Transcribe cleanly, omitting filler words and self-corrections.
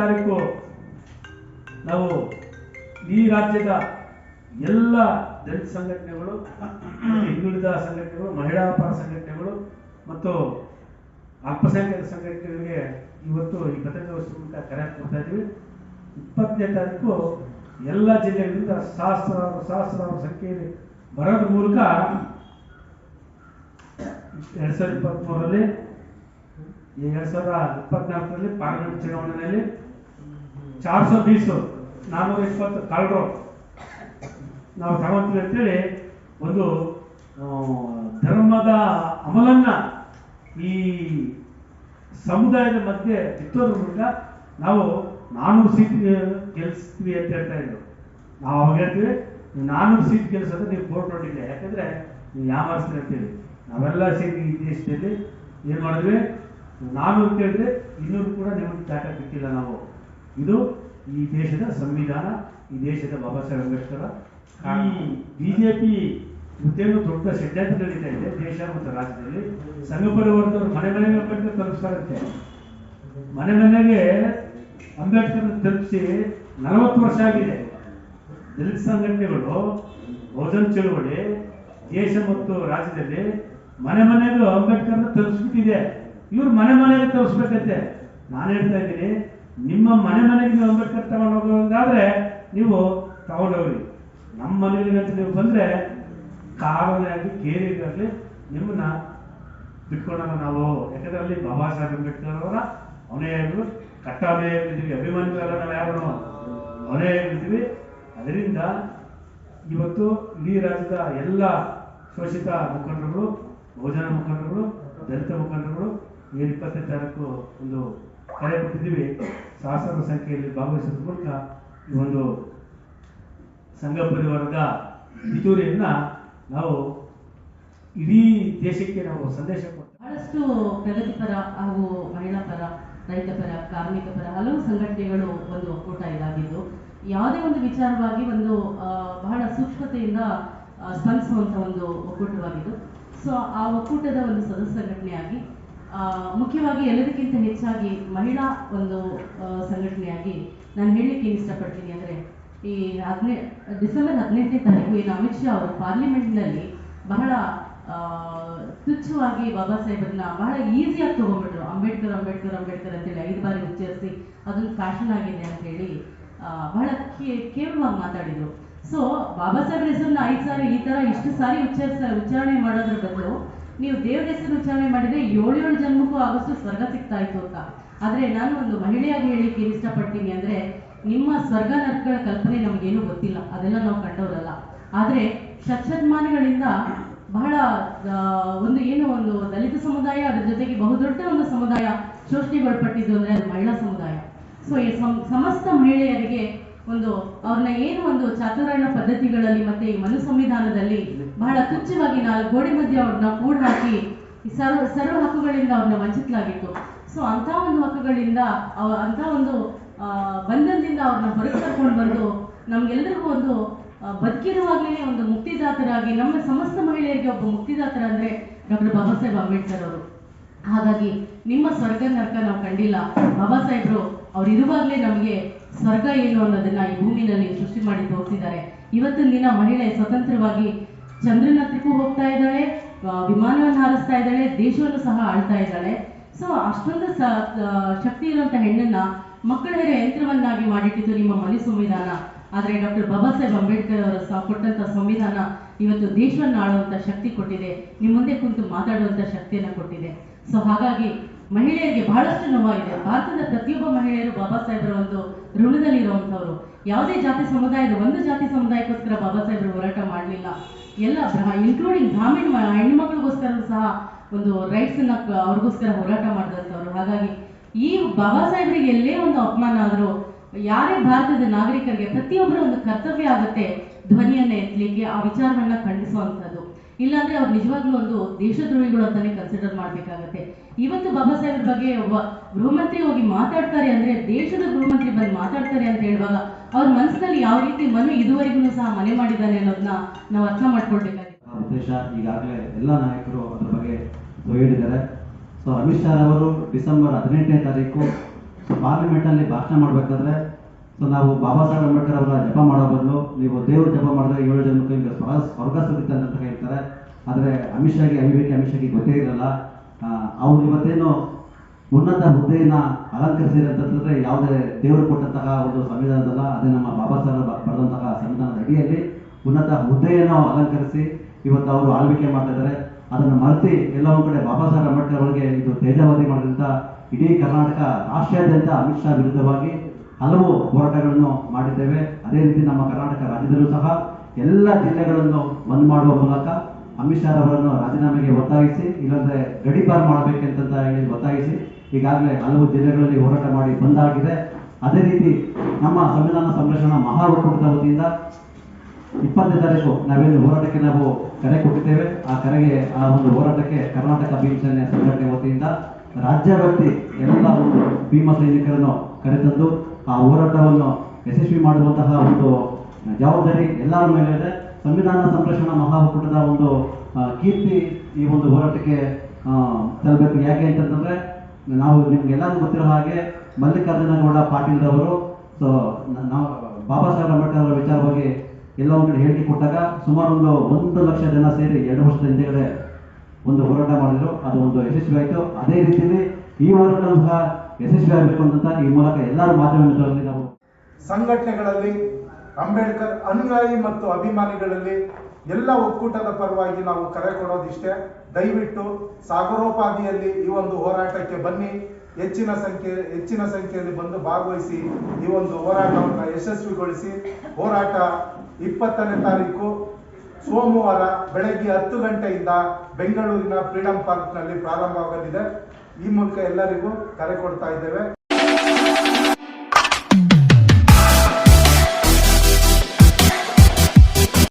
ತಾರೀಕು ನಾವು ಈ ರಾಜ್ಯದ ಎಲ್ಲ ದಲಿತ ಸಂಘಟನೆಗಳು, ಹಿಂದುಳಿದ ಸಂಘಟನೆಗಳು, ಮಹಿಳಾ ಪರ ಸಂಘಟನೆಗಳು ಮತ್ತು ಅಲ್ಪಸಂಖ್ಯಾತ ಸಂಘಟನೆಗಳಿಗೆ ಇವತ್ತು ಈ ಪತ್ರಿಕಾಗೋಷ್ಠಿ ಮೂಲಕ ಕರೆ ಕೊಡ್ತಾ ಇದ್ದೀವಿ. 20ನೇ ತಾರೀಕು ಎಲ್ಲ ಜಿಲ್ಲೆಗಳಿಂದ ಸಹಸ್ರಾರು ಸಂಖ್ಯೆಯಲ್ಲಿ ಬರೋದ್ರ ಮೂಲಕ 2023ರಲ್ಲಿ 2024ರಲ್ಲಿ ಪಾರ್ಲಿಮೆಂಟ್ ಚುನಾವಣೆಯಲ್ಲಿ 420 ಕಳ್ಳರು ನಾವು ತಗೊಂತೀವಿ ಅಂತೇಳಿ ಒಂದು ಧರ್ಮದ ಅಮಲನ್ನ ಈ ಸಮುದಾಯದ ಮಧ್ಯೆ ಬಿತ್ತೋದ್ರ ಮೂಲಕ ನಾವು 400 ಸೀಟ್ ಗೆಲ್ಲಿಸ್ತೀವಿ ಅಂತ ಹೇಳ್ತಾ ಇದ್ರು. ನಾವು ಅವಾಗ ಹೇಳ್ತೀವಿ 400 ಸೀಟ್ ಗೆಲ್ಲಿಸೋದು ನೀವು ಬೋರ್ಡ್ ನೋಡಿಲ್ಲ, ಯಾಕಂದ್ರೆ ನೀವು ಯಾಮಾರಿಸ್ತೀರಿ ಅಂತೇಳಿ. ನಾವೆಲ್ಲ ಸೇರಿ ಈ ದೇಶದಲ್ಲಿ ಏನು ಮಾಡಿದ್ವಿ, 400 ಕೇಳಿದ್ರೆ 200 ಕೂಡ ನಿಮಗೆ ದಾಟ ಬಿಟ್ಟಿಲ್ಲ ನಾವು. ಇದು ಈ ದೇಶದ ಸಂವಿಧಾನ, ಈ ದೇಶದ ಬಾಬಾ ಸಾಹೇಬ್ ಅಂಬೇಡ್ಕರ್. ಈ ಬಿಜೆಪಿ ಇವತ್ತೇನು ದೊಡ್ಡ ಷಡ್ಯಂತ್ರ ನಡೀತಾ ಇದೆ ದೇಶ ಮತ್ತು ರಾಜ್ಯದಲ್ಲಿ. ಸಂಘ ಪರಿವಾರದವರು ಮನೆ ಮನೆಗೆ ಅಂಬೇಡ್ಕರ್ ತಲುಪಿಸ್ತಾರಂತೆ. ಮನೆ ಮನೆಗೆ ಅಂಬೇಡ್ಕರ್ ತಲುಪಿಸಿ 40 ವರ್ಷ ಆಗಿದೆ. ದಲಿತ ಸಂಘಟನೆಗಳು, ಬಹುಜನ ಚಳುವಳಿ ದೇಶ ಮತ್ತು ರಾಜ್ಯದಲ್ಲಿ ಮನೆ ಮನೆಗೂ ಅಂಬೇಡ್ಕರ್ನ ತಲುಪಿಸ್ಬಿಟ್ಟಿದೆ. ಇವ್ರು ಮನೆ ಮನೆಗೆ ತಲುಪಿಸ್ಬೇಕಂತೆ. ನಾನು ಹೇಳ್ತಾ ಇದ್ದೀನಿ, ನಿಮ್ಮ ಮನೆ ಮನೆಗೆ ನೀವು ಅಂಬೇಡ್ಕರ್ ತಗೊಂಡು ಹೋಗೋದಾದ್ರೆ ನೀವು ತಗೊಂಡೋಗ್ರಿ. ನಮ್ಮ ಮನೆಗಳಿಗಂತ ನೀವು ಬಂದರೆ ಕಾಲನೇ ಆಗಲಿ ಕೇರಿಗಾಗಲಿ ನಿಮ್ಮನ್ನ ಬಿಟ್ಕೊಂಡಾಗ ನಾವು. ಯಾಕಂದ್ರೆ ಅಲ್ಲಿ ಬಾಬಾ ಸಾಹೇಬ್ ಅಂಬೇಡ್ಕರ್ ಅವರ ಅವನೇಗಳು ಕಟ್ಟಾನೇ ಇದ್ದೀವಿ, ಅಭಿಮಾನಿಗಳೆಲ್ಲ ನಾವು ಯಾರು ಅವನೇ ಇದ್ದೀವಿ. ಅದರಿಂದ ಇವತ್ತು ಇಡೀ ರಾಜ್ಯದ ಎಲ್ಲ ಶೋಷಿತ ಮುಖಂಡರುಗಳು, ಬಹುಜನ ಮುಖಂಡರುಗಳು, ದಲಿತ ಮುಖಂಡರುಗಳು 20ನೇ ತಾರೀಕು ಒಂದು ಕರೆ ಕೊಟ್ಟಿದ್ದೀವಿ. ಸಹಸ್ರಾರು ಸಂಖ್ಯೆಯಲ್ಲಿ ಭಾಗವಹಿಸೋದ್ರ ಮೂಲಕ ಈ ಒಂದು ಸಂಘ ಪರಿವಾರದ ಪಿತೂರಿಯನ್ನ ನಾವು ಇಡೀ ದೇಶಕ್ಕೆ ನಾವು ಸಂದೇಶ ಕೊಡ್ತೀವಿ. ಬಹಳಷ್ಟು ಪ್ರಗತಿಪರ ಹಾಗೂ ಮಹಿಳಾ ಪರ, ರೈತ ಪರ, ಕಾರ್ಮಿಕ ಪರ ಹಲವು ಸಂಘಟನೆಗಳು ಒಂದು ಒಕ್ಕೂಟ ಇದಾಗಿದ್ದು, ಯಾವುದೇ ಒಂದು ವಿಚಾರವಾಗಿ ಒಂದು ಬಹಳ ಸೂಕ್ಷ್ಮತೆಯಿಂದ ಸ್ಪಂದಿಸುವಂಥ ಒಂದು ಒಕ್ಕೂಟವಾಗಿದ್ದು. ಸೊ ಆ ಒಕ್ಕೂಟದ ಒಂದು ಸದಸ್ಯ ಸಂಘಟನೆಯಾಗಿ ಮುಖ್ಯವಾಗಿ ಎಲ್ಲದಕ್ಕಿಂತ ಹೆಚ್ಚಾಗಿ ಮಹಿಳಾ ಒಂದು ಸಂಘಟನೆಯಾಗಿ ನಾನು ಹೇಳಲಿಕ್ಕೆ ಏನು ಇಷ್ಟಪಡ್ತೀನಿ ಅಂದರೆ, ಈ ಡಿಸೆಂಬರ್ 18ನೇ ತಾರೀಕು ಏನು ಅಮಿತ್ ಶಾ ಅವರು ಪಾರ್ಲಿಮೆಂಟ್ನಲ್ಲಿ ಬಹಳ ತುಚ್ಛವಾಗಿ ಬಾಬಾ ಸಾಹೇಬರನ್ನ ಬಹಳ ಈಸಿಯಾಗಿ ತಗೊಂಡ್ಬಿಟ್ರು. ಅಂಬೇಡ್ಕರ್ ಅಂಬೇಡ್ಕರ್ ಅಂಬೇಡ್ಕರ್ ಅಂತೇಳಿ 5 ಬಾರಿ ಉಚ್ಚರಿಸಿ ಅದೊಂದು ಫ್ಯಾಷನ್ ಆಗಿದೆ ಅಂತ ಹೇಳಿ ಬಹಳ ಕೇವಲವಾಗಿ ಮಾತಾಡಿದ್ರು. ಸೊ ಬಾಬಾ ಸಾಹೇಬ್ರ ಹೆಸರನ್ನ 5 ಸಾರಿ ಈ ಥರ ಇಷ್ಟು ಸಾರಿ ಉಚ್ಚಾರಣೆ ಮಾಡೋದ್ರ ಬದಲು ನೀವು ದೇವ್ರ ಹೆಸರು ಉಚ್ಚಾರಣೆ ಮಾಡಿದ್ರೆ 7 ಜನ್ಮಕ್ಕೂ ಆಗೋಷ್ಟು ಸ್ವರ್ಗ ಸಿಗ್ತಾ ಇತ್ತು ಅಂತ. ಆದರೆ ನಾನು ಒಂದು ಮಹಿಳೆಯಾಗಿ ಹೇಳಿಕ್ಕೆ ಏನು ಇಷ್ಟಪಡ್ತೀನಿ ಅಂದರೆ, ನಿಮ್ಮ ಸ್ವರ್ಗ ನರಕಗಳ ಕಲ್ಪನೆ ನಮಗೇನು ಗೊತ್ತಿಲ್ಲ, ಅದೆಲ್ಲ ನಾವು ಕಂಡವರಲ್ಲ. ಆದರೆ ಶತಮಾನಗಳಿಂದ ಬಹಳ ಒಂದು ದಲಿತ ಸಮುದಾಯ, ಅದ್ರ ಜೊತೆಗೆ ಬಹುದೊಡ್ಡ ಒಂದು ಸಮುದಾಯ ಶೋಷಣೆಗೊಳಪಟ್ಟಿದ್ದು ಅಂದರೆ ಅದು ಮಹಿಳಾ ಸಮುದಾಯ. ಸೊ ಈ ಸಮಸ್ತ ಮಹಿಳೆಯರಿಗೆ ಒಂದು ಅವ್ರನ್ನ ಏನು ಒಂದು ಚಾತುರ್ವರ್ಣ ಪದ್ಧತಿಗಳಲ್ಲಿ ಮತ್ತೆ ಈ ಮನು ಸಂವಿಧಾನದಲ್ಲಿ ಬಹಳ ತುಚ್ಛವಾಗಿ 4 ಗೋಡೆ ಮಧ್ಯೆ ಅವ್ರನ್ನ ಕೂಡ ಹಾಕಿ ಸರ್ವ ಹಕ್ಕುಗಳಿಂದ ಅವ್ರನ್ನ ವಂಚಿಸಲಾಗಿತ್ತು. ಸೊ ಅಂಥ ಒಂದು ಹಕ್ಕುಗಳಿಂದ ಅಂಥ ಒಂದು ಬಂಧನದಿಂದ ಅವ್ರನ್ನ ಹೊರಗೆ ಕರ್ಕೊಂಡು ಬಂದು ನಮ್ಗೆಲ್ಲರಿಗೂ ಒಂದು ಬದುಕಿರುವಾಗಲೇ ಒಂದು ಮುಕ್ತಿದಾತರಾಗಿ, ನಮ್ಮ ಸಮಸ್ತ ಮಹಿಳೆಯರಿಗೆ ಒಬ್ಬ ಮುಕ್ತಿದಾತರ ಅಂದರೆ ಡಾಕ್ಟರ್ ಬಾಬಾ ಸಾಹೇಬ್ ಅಂಬೇಡ್ಕರ್ ಅವರು. ಹಾಗಾಗಿ ನಿಮ್ಮ ಸ್ವರ್ಗ ನರಕ ನಾವು ಕಂಡಿಲ್ಲ. ಬಾಬಾ ಸಾಹೇಬರು ಅವ್ರು ಇರುವಾಗಲೇ ನಮಗೆ ಸ್ವರ್ಗ ಏನು ಅನ್ನೋದನ್ನ ಈ ಭೂಮಿನಲ್ಲಿ ಸೃಷ್ಟಿ ಮಾಡಿ ತೋರಿಸಿದ್ದಾರೆ. ಇವತ್ತಿನ ದಿನ ಮಹಿಳೆ ಸ್ವತಂತ್ರವಾಗಿ ಚಂದ್ರನ ಹತ್ರಕ್ಕೂ ಹೋಗ್ತಾ ಇದ್ದಾಳೆ, ವಿಮಾನವನ್ನು ಹಾರಿಸ್ತಾ ಇದ್ದಾಳೆ, ದೇಶವನ್ನು ಸಹ ಆಳ್ತಾ ಇದ್ದಾಳೆ. ಸೊ ಅಷ್ಟೊಂದು ಶಕ್ತಿ ಇರುವಂಥ ಹೆಣ್ಣನ್ನ ಮಕ್ಕಳ ಯಂತ್ರವನ್ನಾಗಿ ಮಾಡಿಟ್ಟಿದ್ದು ನಿಮ್ಮ ಮನೆ ಸಂವಿಧಾನ. ಆದರೆ ಡಾಕ್ಟರ್ ಬಾಬಾ ಸಾಹೇಬ್ ಅಂಬೇಡ್ಕರ್ ಅವರ ಕೊಟ್ಟಂಥ ಸಂವಿಧಾನ ಇವತ್ತು ದೇಶವನ್ನು ಆಳುವಂಥ ಶಕ್ತಿ ಕೊಟ್ಟಿದೆ, ನಿಮ್ಮ ಮುಂದೆ ಕುಂತು ಮಾತಾಡುವಂಥ ಶಕ್ತಿಯನ್ನು ಕೊಟ್ಟಿದೆ. ಸೊ ಹಾಗಾಗಿ ಮಹಿಳೆಯರಿಗೆ ಬಹಳಷ್ಟು ನೋವಾಗಿದೆ. ಭಾರತದ ಪ್ರತಿಯೊಬ್ಬ ಮಹಿಳೆಯರು ಬಾಬಾ ಸಾಹೇಬರ ಒಂದು ಋಣದಲ್ಲಿ ಇರುವಂಥವ್ರು. ಯಾವುದೇ ಜಾತಿ ಸಮುದಾಯದ ಒಂದು ಜಾತಿ ಸಮುದಾಯಕ್ಕೋಸ್ಕರ ಬಾಬಾ ಸಾಹೇಬರು ಹೋರಾಟ ಮಾಡಲಿಲ್ಲ. ಎಲ್ಲ ಇನ್ಕ್ಲೂಡಿಂಗ್ ಬ್ರಾಹ್ಮಣ ಹೆಣ್ಮಕ್ಳಿಗೋಸ್ಕರ ಸಹ ಒಂದು ರೈಟ್ಸನ್ನ ಅವ್ರಿಗೋಸ್ಕರ ಹೋರಾಟ ಮಾಡಿದಂಥವ್ರು. ಹಾಗಾಗಿ ಈ ಬಾಬಾ ಸಾಹೇಬರಿಗೆ ಎಲ್ಲೇ ಒಂದು ಅಪಮಾನ ಆದರೂ ಯಾರೇ ಭಾರತದ ನಾಗರಿಕರಿಗೆ ಪ್ರತಿಯೊಬ್ಬರ ಒಂದು ಕರ್ತವ್ಯ ಆಗುತ್ತೆ ಧ್ವನಿಯನ್ನು ಎತ್ತಲಿಕ್ಕೆ, ಆ ವಿಚಾರವನ್ನ ಖಂಡಿಸುವಂಥದ್ದು. ಇಲ್ಲಾಂದ್ರೆ ಅವ್ರು ನಿಜವಾಗ್ಲೂ ಒಂದು ದೇಶದ್ರೋಹಿಗಳು ಅಂತಾನೆ ಕನ್ಸಿಡರ್ ಮಾಡಬೇಕಾಗತ್ತೆ. ಇವತ್ತು ಬಾಬಾ ಸಾಹೇಬ್ರ ಬಗ್ಗೆ ಒಬ್ಬ ಗೃಹಮಂತ್ರಿ ಹೋಗಿ ಮಾತಾಡ್ತಾರೆ ಅಂದ್ರೆ, ದೇಶದ ಗೃಹಮಂತ್ರಿ ಬಂದು ಮಾತಾಡ್ತಾರೆ ಅಂತ ಹೇಳುವಾಗ ಅವ್ರ ಮನಸ್ಸಿನಲ್ಲಿ ಯಾವ ರೀತಿ ಮನು ಇದುವರೆಗೂ ಸಹ ಮನೆ ಮಾಡಿದ್ದಾನೆ ಅನ್ನೋದನ್ನ ನಾವು ಅರ್ಥ ಮಾಡ್ಕೊಳ್ಬೇಕಾಗಿದೆ. ಉದ್ದೇಶ ಈಗಾಗಲೇ ಎಲ್ಲ ನಾಯಕರು ಅದ್ರ ಬಗ್ಗೆ ಹೇಳಿದ್ದಾರೆ. ಸೊ ಅಮಿತ್ ಶಾ ಅವರು ಡಿಸೆಂಬರ್ 18ನೇ ತಾರೀಕು ಪಾರ್ಲಿಮೆಂಟಲ್ಲಿ ಭಾಷಣ ಮಾಡಬೇಕಾದ್ರೆ ಸೊ ನಾವು ಬಾಬಾ ಸಾಹೇಬ್ ಅಂಬೇಡ್ಕರ್ ಅವರ ಜಪ ಮಾಡೋ ಬದಲು ನೀವು ದೇವ್ರ ಜಪ ಮಾಡಿದ್ರೆ 7 ಜನಕ್ಕೆ ನಿಮಗೆ ಸ್ವರ್ಗ ಸಿಗುತ್ತೆ ಅಂತ ಹೇಳ್ತಾರೆ. ಆದರೆ ಅಮಿತ್ ಶಾಗೆ ಗೊತ್ತೇ ಇರಲ್ಲ. ಅವ್ರು ಇವತ್ತೇನು ಉನ್ನತ ಹುದ್ದೆಯನ್ನು ಅಲಂಕರಿಸಿದಂತಂದ್ರೆ ಯಾವುದೇ ದೇವರು ಕೊಟ್ಟಂತಹ ಒಂದು ಸಂವಿಧಾನದಲ್ಲ, ಅದೇ ನಮ್ಮ ಬಾಬಾ ಸಾಹೇಬ್ ಬರೆದಂತಹ ಸಂವಿಧಾನದ ಅಡಿಯಲ್ಲಿ ಉನ್ನತ ಹುದ್ದೆಯನ್ನು ಅಲಂಕರಿಸಿ ಇವತ್ತು ಅವರು ಆಳ್ವಿಕೆ ಮಾಡ್ತಾ ಇದ್ದಾರೆ. ಅದನ್ನು ಮರೆತಿ ಎಲ್ಲ ಒಂದು ಕಡೆ ಬಾಬಾ ಸಾಹೇಬ್ ಅಂಬೇಡ್ಕರ್ ಅವರಿಗೆ ಇದು ತೇಜಾವಧಿ ಮಾಡೋದ್ರಿಂದ ಇಡೀ ಕರ್ನಾಟಕ ರಾಷ್ಟ್ರಾದ್ಯಂತ ಅಮಿತ್ ಶಾ ವಿರುದ್ಧವಾಗಿ ಹಲವು ಹೋರಾಟಗಳನ್ನು ಮಾಡಿದ್ದೇವೆ. ಅದೇ ರೀತಿ ನಮ್ಮ ಕರ್ನಾಟಕ ರಾಜ್ಯದಲ್ಲೂ ಸಹ ಎಲ್ಲ ಜಿಲ್ಲೆಗಳನ್ನು ಬಂದ್ ಮಾಡುವ ಮೂಲಕ ಅಮಿತ್ ಶಾ ಅವರನ್ನು ರಾಜೀನಾಮೆಗೆ ಒತ್ತಾಯಿಸಿ, ಇಲ್ಲಂದ್ರೆ ಗಡೀಪಾರು ಮಾಡಬೇಕಂತ ಹೇಳಿ ಒತ್ತಾಯಿಸಿ ಈಗಾಗಲೇ ಹಲವು ಜಿಲ್ಲೆಗಳಲ್ಲಿ ಹೋರಾಟ ಮಾಡಿ ಬಂದಾಗಿದೆ. ಅದೇ ರೀತಿ ನಮ್ಮ ಸಂವಿಧಾನ ಸಂರಕ್ಷಣಾ ಮಹಾ ಒಕ್ಕೂಟದ ವತಿಯಿಂದ 20ನೇ ತಾರೀಕು ನಾವೇನು ಹೋರಾಟಕ್ಕೆ ನಾವು ಕರೆ ಕೊಟ್ಟಿದ್ದೇವೆ, ಆ ಕರೆಗೆ ಆ ಒಂದು ಹೋರಾಟಕ್ಕೆ ಕರ್ನಾಟಕ ಭೀಮ ಸೇನೆ ಸಂಘಟನೆ ವತಿಯಿಂದ ರಾಜ್ಯವ್ಯಾಪಿ ಎಲ್ಲ ಒಂದು ಭೀಮ ಸೈನಿಕರನ್ನು ಕರೆತಂದು ಆ ಹೋರಾಟವನ್ನು ಯಶಸ್ವಿ ಮಾಡುವಂತಹ ಒಂದು ಜವಾಬ್ದಾರಿ ಎಲ್ಲರ ಮೇಲೆ ಇದೆ. ಸಂವಿಧಾನ ಸಂರಕ್ಷಣಾ ಮಹಾ ಒಕ್ಕೂಟದ ಒಂದು ಕೀರ್ತಿ ಈ ಒಂದು ಹೋರಾಟಕ್ಕೆ ತರಬೇಕು. ಯಾಕೆ ಅಂತಂದ್ರೆ ನಾವು ನಿಮ್ಗೆಲ್ಲರಿಗೂ ಗೊತ್ತಿರೋ ಹಾಗೆ ಮಲ್ಲಿಕಾರ್ಜುನ ಗೌಡ ಪಾಟೀಲ್ ಅವರು ಸೊ ನಾವು ಬಾಬಾ ಸಾಹೇಬ್ ಅಂಬೇಡ್ಕರ್ ಅವರ ವಿಚಾರವಾಗಿ ಎಲ್ಲ ಒಂದು ಕಡೆ ಹೇಳಿಕೆ ಕೊಟ್ಟಾಗ ಸುಮಾರು 1 ಲಕ್ಷ ಜನ ಸೇರಿ 2 ವರ್ಷದ ಹಿಂದೆಗಡೆ ಒಂದು ಹೋರಾಟ ಮಾಡಿದ್ರು. ಅದು ಒಂದು ಯಶಸ್ವಿ ಆಯಿತು. ಅದೇ ರೀತಿಯಲ್ಲಿ ಈ ಹೋರಾಟ ಸಹ ಯಶಸ್ವಿ ಆಗಬೇಕು ಅಂತ ಈ ಮೂಲಕ ಎಲ್ಲರೂ ಮಾಧ್ಯಮ ಮಿತ್ರರಲ್ಲಿ ನಾವು ಸಂಘಟನೆಗಳಲ್ಲಿ ಅಂಬೇಡ್ಕರ್ ಅನುಯಾಯಿ ಮತ್ತು ಅಭಿಮಾನಿಗಳಲ್ಲಿ ಎಲ್ಲ ಒಕ್ಕೂಟದ ಪರವಾಗಿ ನಾವು ಕರೆ ಕೊಡೋದಿಷ್ಟೇ. ದಯವಿಟ್ಟು ಸಾಗರೋಪಾದಿಯಲ್ಲಿ ಈ ಒಂದು ಹೋರಾಟಕ್ಕೆ ಬನ್ನಿ, ಹೆಚ್ಚಿನ ಸಂಖ್ಯೆಯಲ್ಲಿ ಬಂದು ಭಾಗವಹಿಸಿ ಈ ಒಂದು ಹೋರಾಟವನ್ನು ಯಶಸ್ವಿಗೊಳಿಸಿ. ಹೋರಾಟ 20ನೇ ತಾರೀಕು ಸೋಮವಾರ ಬೆಳಗ್ಗೆ 10 ಗಂಟೆಯಿಂದ ಬೆಂಗಳೂರಿನ ಫ್ರೀಡಂ ಪಾರ್ಕ್ನಲ್ಲಿ ಪ್ರಾರಂಭವಾಗಲಿದೆ. ಈ ಮೂಲಕ ಎಲ್ಲರಿಗೂ ಕರೆ ಕೊಡ್ತಾ ಇದ್ದೇವೆ.